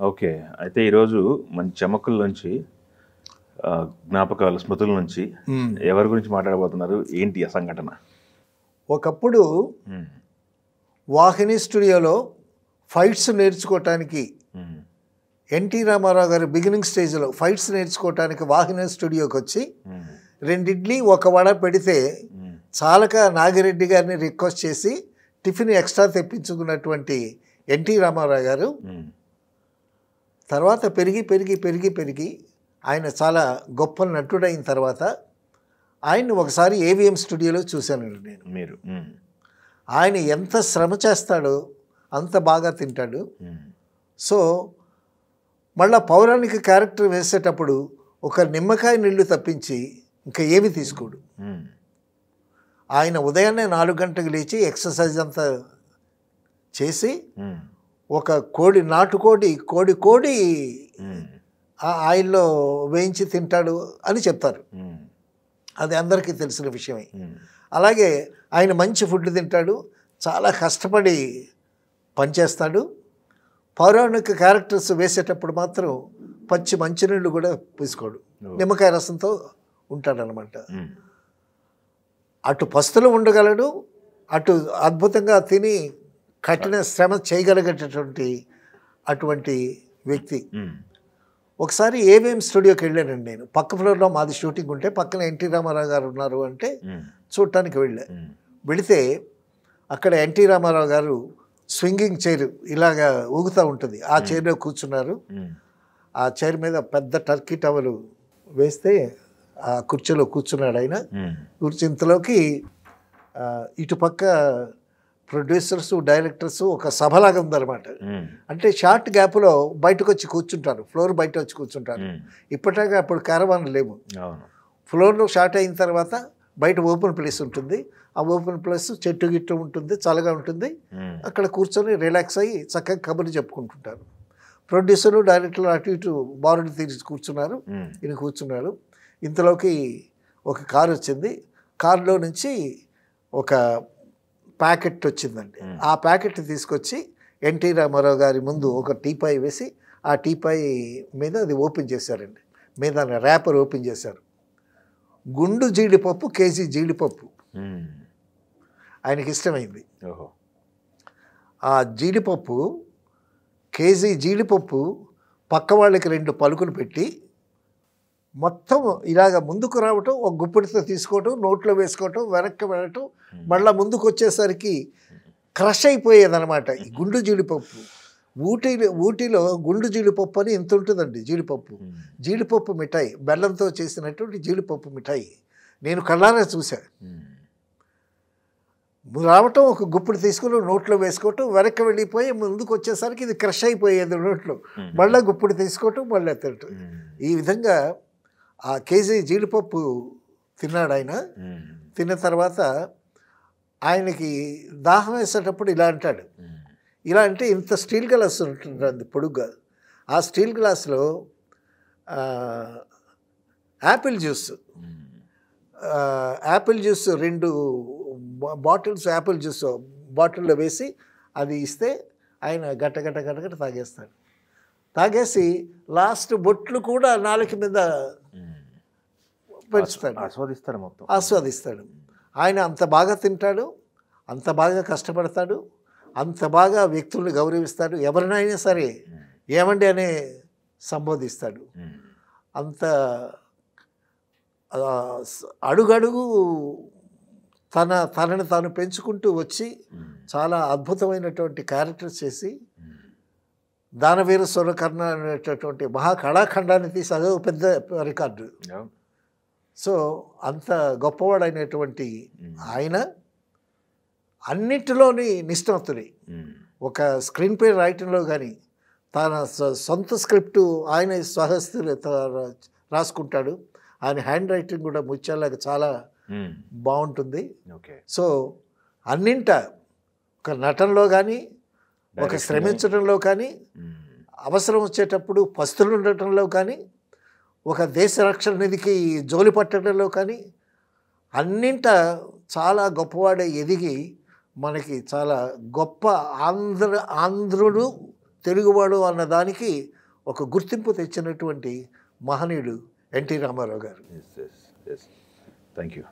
Okay. అయితే ఈరోజు మంచి చెమకుల నుంచి జ్ఞాపకాలు, స్మృతుల నుంచి ఎవరి గురించి మాట్లాడబోతున్నారు? ఏంటి ఆ సంఘటన? ఒకప్పుడు వాహిని స్టూడియోలో ఫైట్స్ నేర్చుకోవటానికి ఎన్టీ రామారావు గారు బిగినింగ్ స్టేజ్లో ఫైట్స్ నేర్చుకోవటానికి వాహిని స్టూడియోకి వచ్చి 2 ఇడ్లీ 1 వడ పెడితే చాలక నాగిరెడ్డి గారిని రిక్వెస్ట్ చేసి టిఫిన్ ఎక్స్ట్రా తెప్పించుకున్నటువంటి ఎన్టీ రామారావు గారు తర్వాత పెరిగి ఆయన చాలా గొప్ప నటుడైన తర్వాత ఆయన్ని ఒకసారి ఏవిఎం స్టూడియోలో చూశానండి నేను. మీరు ఆయన ఎంత శ్రమ చేస్తాడో అంత బాగా తింటాడు. సో మళ్ళా పౌరాణిక క్యారెక్టర్ వేసేటప్పుడు ఒక నిమ్మకాయ నీళ్లు తప్పించి ఇంకా ఏమి తీసుకోడు. ఆయన ఉదయాన్నే 4 గంటలకు లేచి ఎక్సర్సైజ్ అంతా చేసి ఒక నాటుకోడి కోడి ఆయిల్లో వేయించి తింటాడు అని చెప్తారు. అది అందరికీ తెలిసిన విషయమే. అలాగే ఆయన మంచి ఫుడ్ తింటాడు, చాలా కష్టపడి పనిచేస్తాడు. పౌరాణిక క్యారెక్టర్స్ వేసేటప్పుడు మాత్రం పచ్చి మంచినీళ్ళు కూడా తీసుకోడు, నిమ్మకాయ రసంతో ఉంటాడనమాట. అటు పస్తులు ఉండగలడు, అటు అద్భుతంగా తిని కఠిన శ్రమ చేయగలిగేటటువంటి అటువంటి వ్యక్తి. ఒకసారి ఏవిఎం స్టూడియోకి వెళ్ళానండి నేను. పక్క ఫ్లోర్లో మాది షూటింగ్ ఉంటే పక్కన ఎన్టీ రామారావు గారు ఉన్నారు అంటే చూడటానికి వెళితే అక్కడ ఎన్టీ రామారావు గారు స్వింగింగ్ చైర్ ఇలాగా ఊగుతూ ఉంటుంది, ఆ చైర్లో కూర్చున్నారు. ఆ చైర్ మీద పెద్ద టర్కీ టవల్ వేస్తే ఆ కుర్చీలో కూర్చున్నాడు ఆయన. ఇంతలోకి ఇటుపక్క ప్రొడ్యూసర్స్, డైరెక్టర్స్ ఒక సభలాగా ఉందన్నమాట. అంటే షార్ట్ గ్యాప్లో బయటకు వచ్చి కూర్చుంటారు, ఫ్లోర్ బయట వచ్చి కూర్చుంటారు. ఇప్పటిగా అప్పుడు క్యారవాన్ లేవు. ఫ్లోర్లో షార్ట్ అయిన తర్వాత బయట ఓపెన్ ప్లేస్ ఉంటుంది. ఆ ఓపెన్ ప్లేస్ చెట్టు గిట్టు ఉంటుంది, చల్లగా ఉంటుంది. అక్కడ కూర్చొని రిలాక్స్ అయ్యి చక్కగా కబుర్లు చెప్పుకుంటుంటారు. ప్రొడ్యూసర్లు, డైరెక్టర్లు అటు ఇటు బారులు తీసి కూర్చున్నారు, ఈయన కూర్చున్నారు. ఇంతలోకి ఒక కారు వచ్చింది. కారులో నుంచి ఒక ప్యాకెట్ వచ్చిందండి. ఆ ప్యాకెట్ తీసుకొచ్చి ఎన్టీ రామారావు గారి ముందు ఒక టీపాయ్ వేసి ఆ టీపాయ్ మీద అది ఓపెన్ చేశారండి. మీద ర్యాపర్ ఓపెన్ చేశారు. గుండు జీడిపప్పు, కేజీ జీడిపప్పు ఆయనకి ఇష్టమైంది. ఆ జీడిపప్పు, కేజీ జీడిపప్పు పక్క వాళ్ళకి 2 పలుకులు పెట్టి మొత్తం ఇలాగ ముందుకు రావటం, ఒక గుప్పిడితో తీసుకోవటం, నోట్లో వేసుకోవటం, వెనక్కి వెళ్ళటం, మళ్ళీ ముందుకు వచ్చేసరికి క్రష్ అయిపోయేదన్నమాట ఈ గుండు జీడిపప్పు. ఊటీలో గుండు జీడిపప్పు అని ఎంత ఉంటుందండి. జీడిపప్పు మిఠాయి, బెల్లంతో చేసినటువంటి జీడిపప్పు మిఠాయి నేను కళ్ళారా చూసా. రావటం, ఒక గుప్పిడి తీసుకుని నోట్లో వేసుకోవటం, వెనక్కి వెళ్ళిపోయి ముందుకు వచ్చేసరికి ఇది క్రష్ అయిపోయేది నోట్లో, మళ్ళీ గుప్పిడి తీసుకోవటం, మళ్ళీ తినటం. ఈ విధంగా ఆ కేజీ జీడిపప్పు తిన్నాడు ఆయన. తిన్న తర్వాత ఆయనకి దాహం వేసేటప్పుడు ఇలా అంటాడు. ఇలా అంటే ఇంత స్టీల్ గ్లాస్ ఉంటుంది పొడుగ్గా. ఆ స్టీల్ గ్లాసులో Apple juice 2 bottles Apple juice బాటిల్లో వేసి అది ఇస్తే ఆయన గట్ట తాగేస్తాడు. తాగేసి లాస్ట్ బొట్లు కూడా నాలుక మీద పెంచుతాడు, ఆస్వాదిస్తాడు. ఆయన అంత బాగా తింటాడు, అంత బాగా కష్టపడతాడు, అంత బాగా వ్యక్తుల్ని గౌరవిస్తాడు. ఎవరినైనా సరే ఏమండి అనే సంబోధిస్తాడు. అంత అడుగడుగు తనని తాను పెంచుకుంటూ వచ్చి చాలా అద్భుతమైనటువంటి క్యారెక్టర్స్ చేసి దానవీర సూరకర్ణ అనేటటువంటి మహాకళాఖండాన్ని తీసి అదో పెద్ద రికార్డు. సో అంత గొప్పవాడైనటువంటి ఆయన అన్నిటిలోని నిష్ణాతుడి. ఒక స్క్రీన్ ప్లే రైటింగ్లో కానీ తన సొంత స్క్రిప్టు ఆయన స్వహస్తులతో రాసుకుంటాడు. ఆయన హ్యాండ్ రైటింగ్ కూడా ముత్యాలకు చాలా బాగుంటుంది. సో అన్నింట ఒక నటనలో కానీ, ఒక శ్రమించడంలో కానీ, అవసరం వచ్చేటప్పుడు పస్తులు ఉండటంలో కానీ, ఒక దేశ రక్షణ నిధికి జోలి పట్టడంలో కానీ అన్నింట చాలా గొప్పవాడే ఎదిగి మనకి చాలా గొప్ప ఆంధ్రుడు తెలుగువాడు అన్న దానికి ఒక గుర్తింపు తెచ్చినటువంటి మహనీయుడు ఎన్టీ రామారావు గారు. Yes thank you.